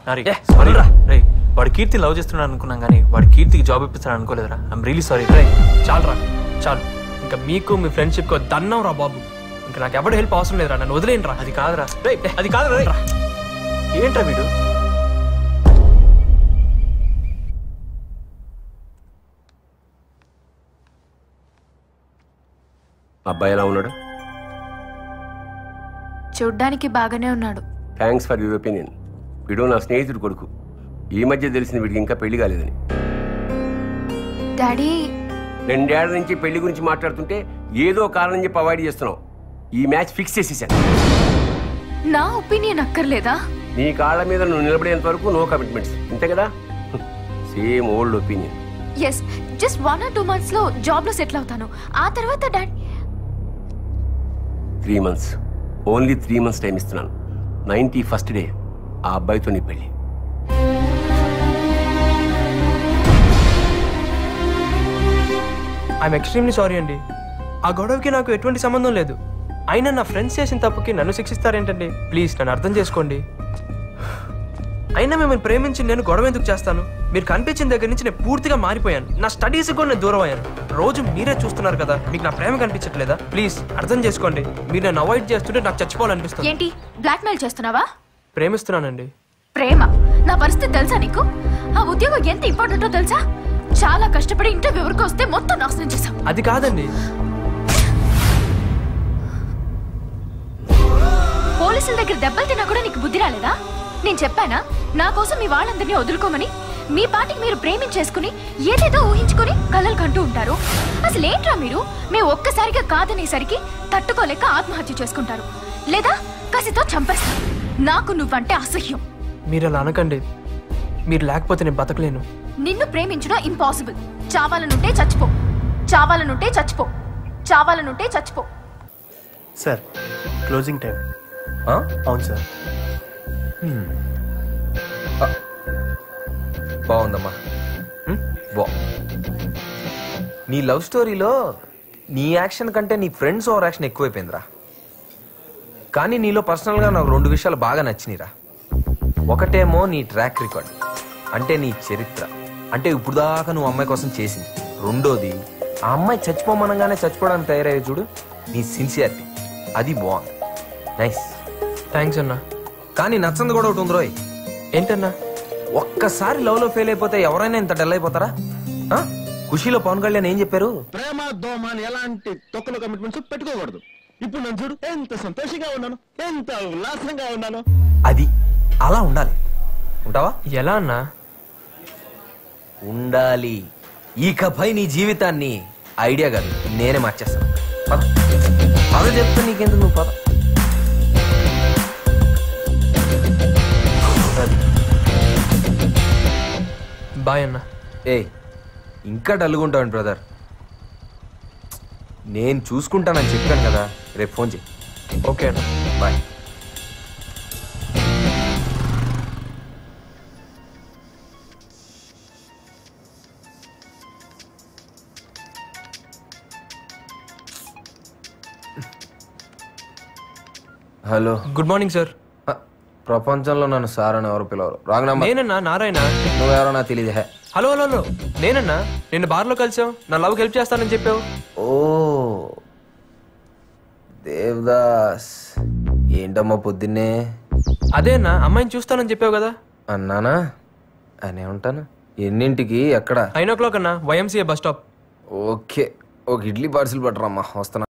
వాడు కీర్తి లవ్ చేస్తున్నాడు అనుకున్నాం కానీ వాడు కీర్తికి జాబ్ ఇప్పిస్తాడు అనుకోలేదురా. I'm really sorry. చాలురా చాలు, ఇంకా మీకు మీ ఫ్రెండ్షిప్ కు దన్నం రా బాబు. ఇంకా నాకు ఎవరు హెల్ప్ అవసరం లేదురా, నన్ను వదిలేండి రా. అది కాదురా, అది కాదురా. ఏంట్రా వీడు? అబ్బాయి ఎలా ఉన్నాడు? చూడ్డానికి బాగానే ఉన్నాడు. Thanks for your opinion. వీడు నా స్నేహితుడు కొడుకు. ఈ మధ్య తెలిసింది వీడికి ఇంకా పెళ్లి కాలేదని. డాడీ 2 ఏళ్ల నుంచి పెళ్లి గురించి మాట్లాడుతుంటే ఏదో కారణం చెప్పి అవాయిడ్ చేస్తున్నావు. ఈ మ్యాచ్ ఫిక్స్ చేసేసాను. నా ఒపీనియన్ అక్కర్లేదా? నీ కాళ్ళ మీద నువ్వు నిలబడేంత వరకు నో కమిట్మెంట్స్, అంతే కదా? Same old opinion. Yes, just 1 or 2 months లో జాబ్ లో సెటిల్ అవుతాను. ఆ తర్వాత daddy 3 months, only 3 months time ఇస్తున్నాను. 91st డే ఆ అబ్బాయితో నీ పెళ్లి. ఐఎమ్ ఎక్స్ట్రీమ్లీ సారీ అండి. ఆ గొడవకి నాకు ఎటువంటి సంబంధం లేదు. అయినా నా ఫ్రెండ్స్ చేసిన తప్పుకి నన్ను శిక్షిస్తారేంటండి? ప్లీజ్ నన్ను అర్థం చేసుకోండి. అయినా మిమ్మల్ని ప్రేమించి నేను గొడవ ఎందుకు చేస్తాను? మీరు కనిపించిన దగ్గర నుంచి నేను పూర్తిగా మారిపోయాను. నా స్టడీస్ కూడా నేను దూరం అయ్యాను. రోజు మీరే చూస్తున్నారు కదా, మీకు నా ప్రేమ కనిపించట్లేదా? ప్లీజ్ అర్థం చేసుకోండి. మీరు నన్ను అవాయిడ్ చేస్తుంటే నాకు చచ్చిపోవాలనిపిస్తుంది. ఏంటి బ్లాక్మెయిల్ చేస్తున్నావా? ప్రేమిస్తున్నానండి. ప్రేమ? నా పరిస్థితి తెలుసా నీకు? ఆ ఉద్యోగం ఎంత ఇంపార్టెంటో తెలుసా? చాలా కష్టపడి ఇంటర్వ్యూ వరకు వస్తే మొత్తం నాశనం చేశావు. అది కాదండి. పోలీసుల దగ్గర దెబ్బలు తిన్నా కూడా నీకు బుద్ధి రాలేదా? నేను చెప్పానా నా కోసం మీ వాళ్ళందరినీ వదులుకోమని? మీ పాటికి మీరు ప్రేమించేసుకుని ఏదేదో ఊహించుకుని కలలు కంటూ ఉంటారు. అసలు ఏంట్రా మీరు? మేము ఒక్కసారిగా కాదనేసరికి తట్టుకోలేక ఆత్మహత్య చేసుకుంటారు, లేదా కసితో చంపేస్తారు. నాకు నువ్వంటే అసహ్యం. మీరు అలా అనకండి. మీరు లేకపోతే నేను బతకలేను. నిన్ను ప్రేమించడం ఇంపాసిబుల్. చావాలనుంటే చచ్చిపో, చావాలనుంటే చచ్చిపో, చావాలనుంటే చచ్చిపో. Sir closing time. అవును సార్. బాగుందమ్మా. నీ లవ్ స్టోరీలో నీ యాక్షన్ కంటే నీ ఫ్రెండ్స్ ఓవర్ యాక్షన్ ఎక్కువైపోయిందిరా. కానీ నీలో పర్సనల్గా నాకు 2 విషయాలు బాగా నచ్చినాయిరా. ఒకటేమో నీ ట్రాక్ రికార్డ్, అంటే నీ చరిత్ర, అంటే ఇప్పుడు దాకా నువ్వు అమ్మాయి కోసం చేసింది. రెండోది, ఆ అమ్మాయి చచ్చిపోమనగానే చచ్చిపోవడానికి తయారయ్యే చూడు, నీ సిన్సియారిటీ. అది బాగుంది. నైస్. థ్యాంక్స్ అన్నా. కానీ నచ్చంది కూడా ఒకటి ఉంది రోయ్. ఏంటన్నా? ఒక్కసారి లవ్ లో ఫెయిల్ అయిపోతే ఎవరైనా ఇంత డల్ అయిపోతారా? ఖుషీలో పవన్ కళ్యాణ్ ఏం చెప్పారు? ప్రేమ దోమ అని ఎలాంటి తొక్కలో కమిట్మెంట్స్ పెట్టుకోకూడదు. ఇప్పుడు నన్ను చూడు, ఎంత సంతోషంగా ఉన్నాను, ఎంత ఉల్లాసంగా ఉన్నాను. అది అలా ఉండాలి. ఉంటావా? ఎలా అన్నా? ఉండాలి. ఇకపై నీ జీవితాన్ని ఐడియా కాదు నేనే మార్చేస్తాను. పద పద చెప్తా, నీకెందుకు, నువ్వు పద. బాయ్ అన్నా. ఇంకా డల్లుగుంటావండి బ్రదర్. నేను చూసుకుంటానని చెప్పాను కదా, రేపు ఫోన్ చేయి. ఓకే అన్న, bye. Hello, good morning sir. ప్రపంచంలో నన్ను సార్ అని ఎవరు పిలవరు. Wrong number. నేనన్నా నారాయణ. నువ్వెవరో నాకు తెలియదు. హలో హలో హలో, నేనన్నా. నిన్ను బార్లో కలిసావు, నా లవ్కి హెల్ప్ చేస్తానని చెప్పావు. ఓ దేవదాస్, ఏంటమ్మా పొద్దున్నే? అదే అన్నా, అమ్మాయిని చూస్తానని చెప్పావు కదా. అన్నానా? అనే ఉంటాను. ఎన్నింటికి? ఎక్కడ? 9 o'clock అన్నా, YMCA బస్ స్టాప్. ఓకే, ఒక ఇడ్లీ పార్సిల్ పట్టరమ్మా, వస్తున్నా.